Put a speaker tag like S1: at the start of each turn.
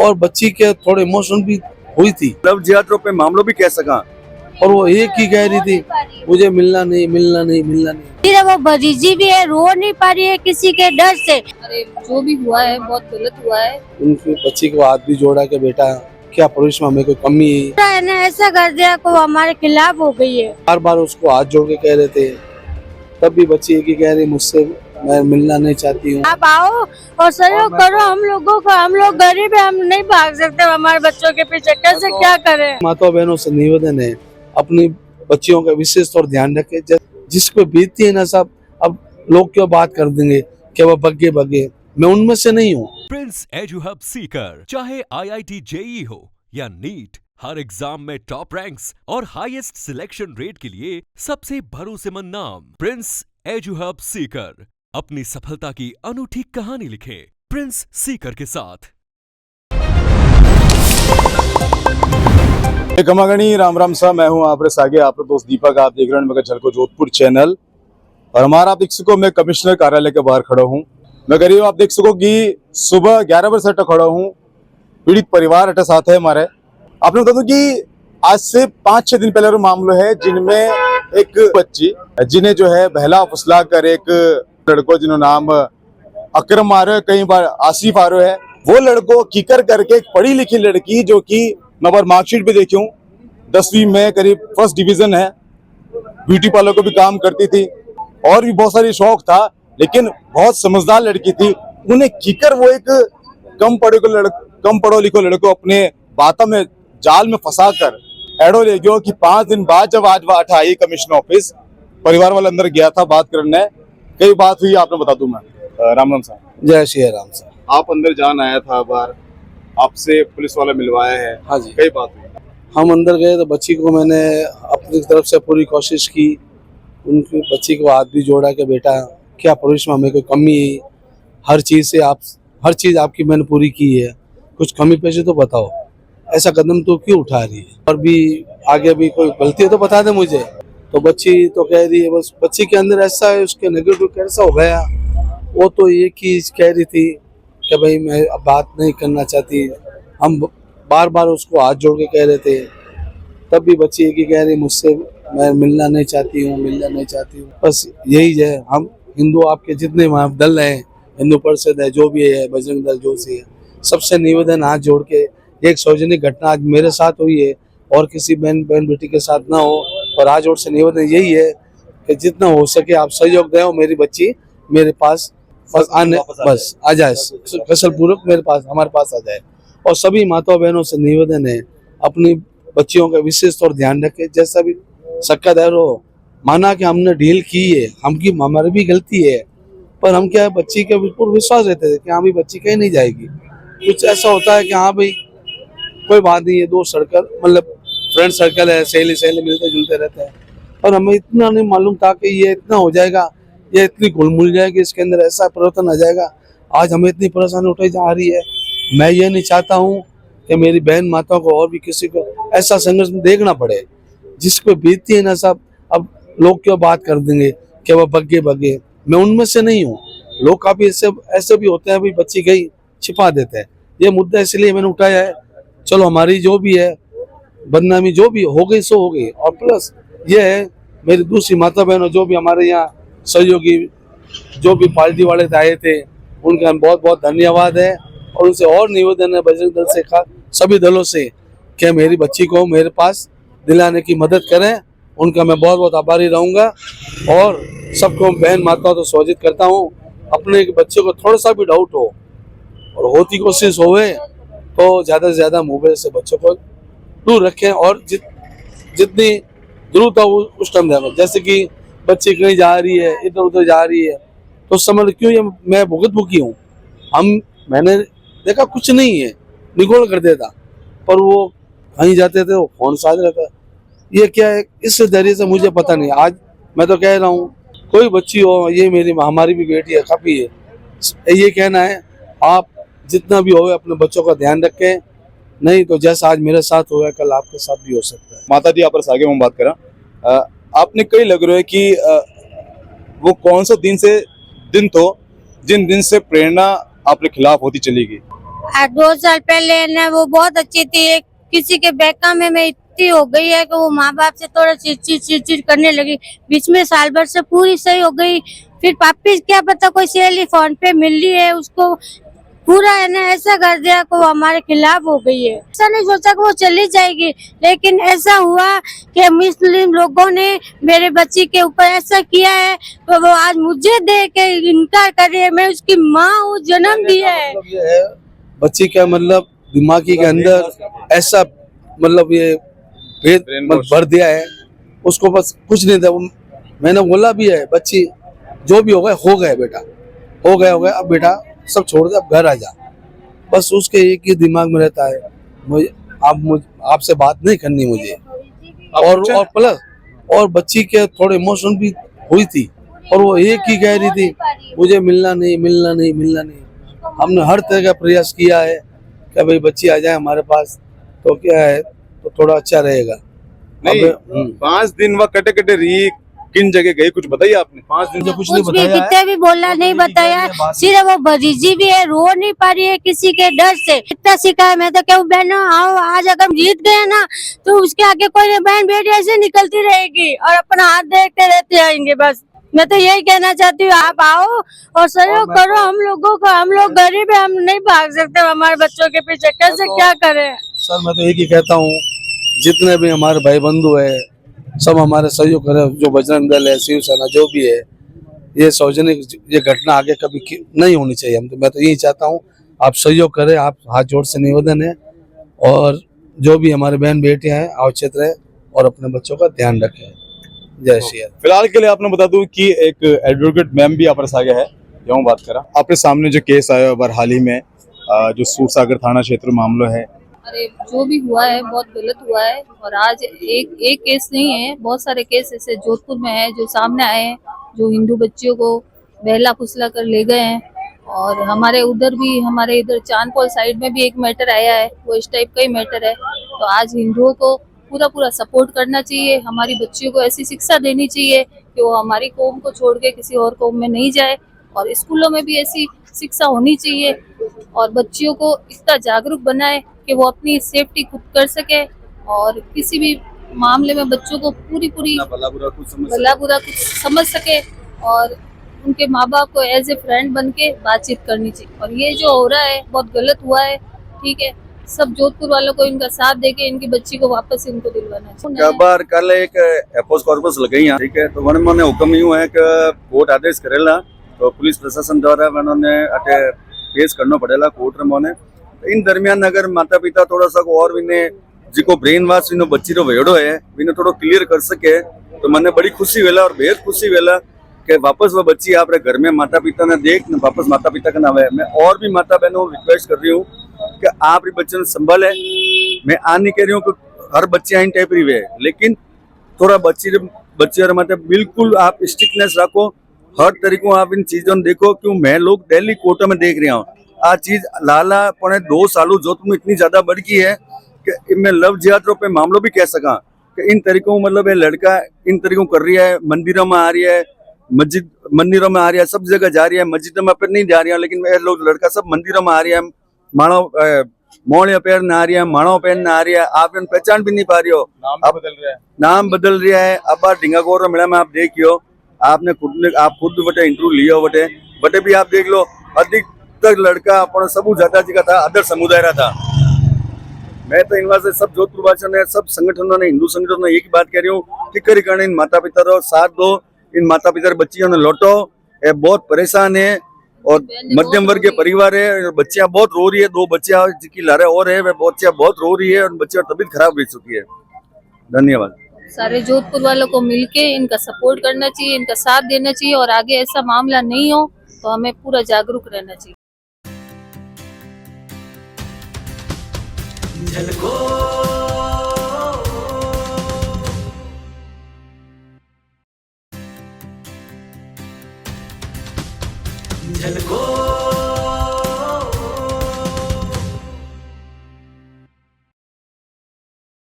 S1: और बच्ची के थोड़े इमोशन भी हुई थी।
S2: लव जिहाद पे मामलों भी कह सका
S1: और वो एक ही कह रही थी मुझे मिलना नहीं मिलना नहीं मिलना नहीं।
S3: फिर वो भतीजी भी है, रो नहीं पा रही है किसी के डर से। अरे जो भी हुआ है बहुत गलत हुआ है।
S1: उनकी बच्ची को हाथ भी जोड़ा के बेटा क्या पुरुष में हमें कोई कमी है,
S3: ने ऐसा कर दिया को हमारे खिलाफ हो गई है।
S1: बार बार उसको हाथ जोड़ के कह रहे थे, तब भी बच्ची एक ही कह रही मुझसे मैं मिलना नहीं चाहती हूँ।
S3: आप आओ और सहयोग करो हम लोगों को, हम लोग गरीब है, हम नहीं भाग सकते हमारे बच्चों के पीछे, कैसे क्या करें।
S1: माता बहनों से निवेदन है अपनी बच्चियों का विशेष तौर ध्यान रखे, जिसको बीतती है ना सब, अब लोग क्यों बात कर देंगे कि वह बग्गे बग्गे, मैं उनमें से नहीं हूँ।
S4: प्रिंस एजू हब सीकर चाहे IIT JEE हो या नीट, हर एग्जाम में टॉप रैंक्स और हाईएस्ट सिलेक्शन रेट के लिए सबसे भरोसेमंद नाम प्रिंस एजू हब सीकर। अपनी सफलता की अनूठी कहानी लिखें प्रिंस सीकर के साथ।
S2: गमागणी राम राम सा, मैं हूं आपरे सागे आपका दोस्त दीपक। आप देख रहे हैं मगर झलको जोधपुर चैनल और हमारा आप देख सको मैं कमिश्नर कार्यालय के बाहर खड़ा हूं। मैं करीब आप देख सको कि सुबह 11 बजे से खड़ा हूं। पीड़ित परिवार अटे साथ है हमारे। आपने बता दूं कि आज से 5-6 दिन पहले मामला है जिनमें एक बच्ची जिन्हें जो है बहला फुसला कर एक लड़को जिन्होंने नाम अकरम आ रहे कई बार आसिफ आ रहे है, वो लड़को कीकर करके एक पढ़ी लिखी लड़की जो कि मैं बार मार्कशीट भी देखी हूँ 10वीं में करीब फर्स्ट डिवीजन है, ब्यूटी पार्लर को भी काम करती थी और भी बहुत सारी शौक था, लेकिन बहुत समझदार लड़की थी। उन्हें कीकर वो एक कम पढ़ो लिखो लड़को अपने बातों में जाल में फंसा कर एडो ले गयो कि 5 दिन बाद जब आज बात आई कमिश्नर ऑफिस, परिवार वाले अंदर गया था बात करने, कई बात हुई आपने बता दूं मैं। राम राम साहब।
S1: जय श्री राम साहब।
S2: आप अंदर जान आया था बार, आपसे पुलिस वाला मिलवाया है।
S1: हाँ जी,
S2: कई बात हुई।
S1: हम अंदर गए तो बच्ची को मैंने अपनी तरफ से पूरी कोशिश की, उनकी बच्ची को हाथ भी जोड़ा कि बेटा क्या पुरुष में हमें कोई कमी है, हर चीज़ आपकी मैंने पूरी की है, कुछ कमी पेशी तो बताओ, ऐसा कदम तो क्यों उठा रही है, और भी आगे भी कोई गलती है तो बता दे मुझे। तो बच्ची तो कह रही है, बस बच्ची के अंदर ऐसा है, उसके नेगेटिव कैसा हो गया, वो तो एक ही कह रही थी कि भाई मैं अब बात नहीं करना चाहती। हम बार बार उसको हाथ जोड़ के कह रहे थे, तब भी बच्ची एक ही कह रही मुझसे मैं मिलना नहीं चाहती हूँ। बस यही है, हम हिंदू आपके जितने दल हैं, हिंदू परिषद है, जो भी है, बजरंग दल जो सी है, सबसे निवेदन हाथ जोड़ के, एक सार्वजनिक घटना आज मेरे साथ हुई है और किसी बहन बेटी के साथ ना हो, और आज और से निवेदन यही है कि जितना हो सके आप सहयोग दें और मेरी बच्ची मेरे पास बस आ जाए, फसल पूर्वक मेरे पास हमारे पास आ जाए। और सभी माता बहनों से निवेदन है अपनी बच्चियों का विशेष तौर ध्यान रखें, जैसा भी सक्का दर हो, माना कि हमने ढील की है, हमारी भी गलती है, पर हम क्या है बच्ची के बिल्कुल विश्वास रहते थे कि हाँ भाई बच्ची कहीं नहीं जाएगी। कुछ ऐसा होता है कि हाँ भाई कोई बात नहीं है, दोस्त सर्कल मतलब फ्रेंड सर्कल है, सहेली मिलते जुलते रहते हैं, और हमें इतना नहीं मालूम था कि ये इतना हो जाएगा, ये इतनी घुल जाएगी, इसके अंदर ऐसा परिवर्तन आ जाएगा। आज हमें इतनी परेशानी उठाई जा रही है। मैं ये नहीं चाहता हूँ कि मेरी बहन माताओं को और भी किसी को ऐसा संघर्ष में देखना पड़े, जिसको बीतती है ना सब, अब लोग क्यों बात कर देंगे कि वह बग्गे बग्गे, मैं उनमें से नहीं हूँ। लोग काफी ऐसे भी होते हैं, भाई बच्ची गई छिपा देते हैं। ये मुद्दा इसलिए मैंने उठाया है, चलो हमारी जो भी है बदनामी जो भी हो गई सो हो गई, और प्लस ये है मेरी दूसरी माता बहनों जो भी हमारे यहाँ सहयोगी जो भी पार्टी वाले आए थे, उनका बहुत बहुत धन्यवाद है। और उनसे और निवेदन है बजरंग दल से सभी दलों से कि मेरी बच्ची को मेरे पास दिलाने की मदद करें, उनका मैं बहुत बहुत आभारी रहूँगा। और सबको बहन माताओं तो स्वागत करता हूँ, अपने बच्चे को थोड़ा सा भी डाउट हो और होती कोशिश होवे तो ज़्यादा से ज़्यादा मोबाइल से बच्चों को दूर रखें, और जितनी जरूरत हो उस टाइम दें। जैसे कि बच्ची कहीं जा रही है, इधर उधर जा रही है, तो समझ क्यों ये मैं भुगत हूँ, मैंने देखा कुछ नहीं है, निगोड़ कर देता, पर वो कहीं जाते थे वो फोन साथ रहता। ये क्या है, इस जरिए से मुझे पता नहीं। आज मैं तो कह रहा हूँ कोई बच्ची हो, ये हमारी भी बेटी है, काफ़ी है, ये कहना है आप जितना भी हो अपने बच्चों का ध्यान रखें, नहीं तो जैसा आज मेरे साथ हुआ है कल आपके साथ भी हो सकता है।
S2: माता जी आप आगे हम बात करा, आपने कई लग रहा है कि वो कौन सा दिन तो जिन दिन से प्रेरणा आपके खिलाफ होती चली गई।
S3: 2 साल पहले ना वो बहुत अच्छी थी। एक किसी के बहका में मैं इतनी हो गई है कि वो माँ बाप से थोड़ा चिड़चिड़ करने लगी। बीच में साल भर से पूरी सही हो गई, फिर वापिस क्या पता कोई सहेली फोन पे मिल ली है, उसको पूरा है ना ऐसा कर दिया कि वो हमारे खिलाफ हो गई है। ऐसा नहीं सोचा कि वो चली जाएगी, लेकिन ऐसा हुआ कि मुस्लिम लोगों ने मेरे बच्ची के ऊपर ऐसा किया है तो वो आज मुझे दे के इनकार कर रही है। मैं उसकी माँ हूँ, जन्म दिया है।
S1: मतलब ये है बच्ची का मतलब दिमागी के अंदर ऐसा मतलब ये भेद मतलब भर दिया है, उसको बस कुछ नहीं था। मैंने बोला भी है बच्ची जो भी हो गया बेटा, हो गया अब बेटा सब छोड़ दे, अब घर आ जा। बस उसके एक ही दिमाग में रहता है मुझे आपसे बात नहीं करनी मुझे। और प्लस और बच्ची के थोड़े इमोशन भी हुई थी और वो एक ही कह रही थी मुझे मिलना नहीं। हमने हर तरह का प्रयास किया है कि भाई बच्ची आ जाए हमारे पास, तो क्या है तो थोड़ा अच्छा रहेगा।
S2: नहीं 5 दिन वह कटे कटे रही, किन जगह गई कुछ बताइए आपने? 5 दिन से
S1: कुछ नहीं
S3: भी
S1: बताया
S3: कितने भी बोला नहीं बताया, सिर्फ वो भतीजी भी है, रो नहीं पा रही है किसी के डर से। इतना सिखाया मैं तो क्यों बहनों आओ, आज अगर जीत गए ना तो उसके आगे कोई बहन बेटी ऐसे निकलती रहेगी और अपना हाथ देखते रहते आएंगे। बस मैं तो यही कहना चाहती हूँ, आप आओ और सहयोग करो हम लोगों को। हम लोग गरीब है, हम नहीं भाग सकते हमारे बच्चों के पीछे, कैसे क्या करें।
S1: सर मैं तो एक ही कहता हूँ जितने भी हमारे भाई बंधु है सब हमारे सहयोग करें, जो बजरंग दल है, शिवसेना जो भी है, ये सार्वजनिक ये घटना आगे कभी नहीं होनी चाहिए। मैं तो यही चाहता हूँ आप सहयोग करें, आप हाथ जोड़ से निवेदन है। और जो भी हमारे बहन बेटियां हैं अवचेत रहे और अपने बच्चों का ध्यान रखें। जय श्री राम।
S2: फिलहाल के लिए आपने बता दूं कि एक एडवोकेट मैम भी आपस आगे है, यूँ बात करा आपके सामने जो केस आया बार हाल ही में जो सूरसागर थाना क्षेत्र मामला है।
S5: अरे जो भी हुआ है बहुत गलत हुआ है। और आज एक केस नहीं है, बहुत सारे केस ऐसे जोधपुर में है जो सामने आए हैं, जो हिंदू बच्चियों को बहला फुसला कर ले गए हैं। और हमारे इधर चांदपोल साइड में भी एक मैटर आया है, वो इस टाइप का ही मैटर है। तो आज हिंदुओं को पूरा सपोर्ट करना चाहिए, हमारी बच्चियों को ऐसी शिक्षा देनी चाहिए कि वो हमारी कौम को छोड़ के किसी और कौम में नहीं जाए। और स्कूलों में भी ऐसी शिक्षा होनी चाहिए और बच्चियों को इतना जागरूक बनाए कि वो अपनी सेफ्टी खुद कर सके और किसी भी मामले में बच्चों को पूरी भला बुरा कुछ समझ सके और उनके माँ बाप को एज ए फ्रेंड बन के बातचीत करनी चाहिए। और ये जो हो रहा है बहुत गलत हुआ है, ठीक है। सब जोधपुर वालों को इनका साथ देके इनकी बच्ची को वापस इनको दिलवाना चाहिए।
S6: बार कल एक एपोस कॉर्पस लगाई है, ठीक है। तो वन मैंने हुक्म यूं है कि कोर्ट आदेश करेला तो पुलिस प्रशासन द्वारा उन्होंने अटे पेश करना पड़ेला कोर्ट में मोने। इन दरमियान अगर माता पिता थोड़ा सा और भी जिको ब्रेन वॉश इन बच्ची रो वेड़ो है विने थोड़ो क्लियर कर सके तो मैंने बड़ी खुशी वेला और बेहद खुशी वेला कि वापस वो बच्ची आप घर में माता पिता ने देख न वापस माता पिता का नाम है। मैं और भी माता बहनों रिक्वेस्ट कर रही हूँ कि आप बच्चे ने संभाले। मैं आ नहीं कह रही हूँ कि हर बच्चे इन टाइप रही है, लेकिन थोड़ा बच्चे मतलब बिल्कुल आप स्ट्रिक्टनेस रखो, हर तरीकों आप इन चीजों ने देखो। क्यों मैं लोग डेली कोर्टों में देख रहा हूँ आ चीज लाला पौने 2 सालों जोधपुर में इतनी ज्यादा बढ़ गई है कि इनमें लव जिहाद पे मामलों भी कह सका कि इन तरीकों मतलब ये लड़का इन तरीकों कर रही है, मंदिरों में आ रही है, मंदिरों में आ रही है, सब जगह जा रही है, मस्जिदों में पर नहीं जा रही है, लेकिन ये लोग लड़का सब मंदिरों में आ रही है, मानो मोड़िया पहन आ रही है, मानो पहन आ रही है, आप इन पहचान भी नहीं पा रही हो। नाम बदल रहा है। अब बार ढिंगाकोर मेला में आप देखियो, आपने खुद बटे इंटरव्यू लियो बटे भी आप देख लो, अधिकतर लड़का अपना सबू ज्यादा जी का था अदर समुदाय रहा था। मैं तो इन से सब जोधपुर वासियों ने, सब संगठनों ने, हिंदू संगठनों ने एक ही बात कह रही हूँ कि करी करने इन माता पिता रो साथ दो, इन माता पिता बच्चियों ने लौटो। ये बहुत परेशान है और मध्यम वर्ग के परिवार है, बच्चियां बहुत रो रही है, 2 बच्चियां जिनकी लारे और है वे बच्चियां बहुत रो रही है और बच्चियों की तबीयत खराब हो चुकी है। धन्यवाद।
S5: सारे जोधपुर वालों को मिलके इनका सपोर्ट करना चाहिए, इनका साथ देना चाहिए और आगे ऐसा मामला नहीं हो तो हमें पूरा जागरूक रहना चाहिए।
S7: झलको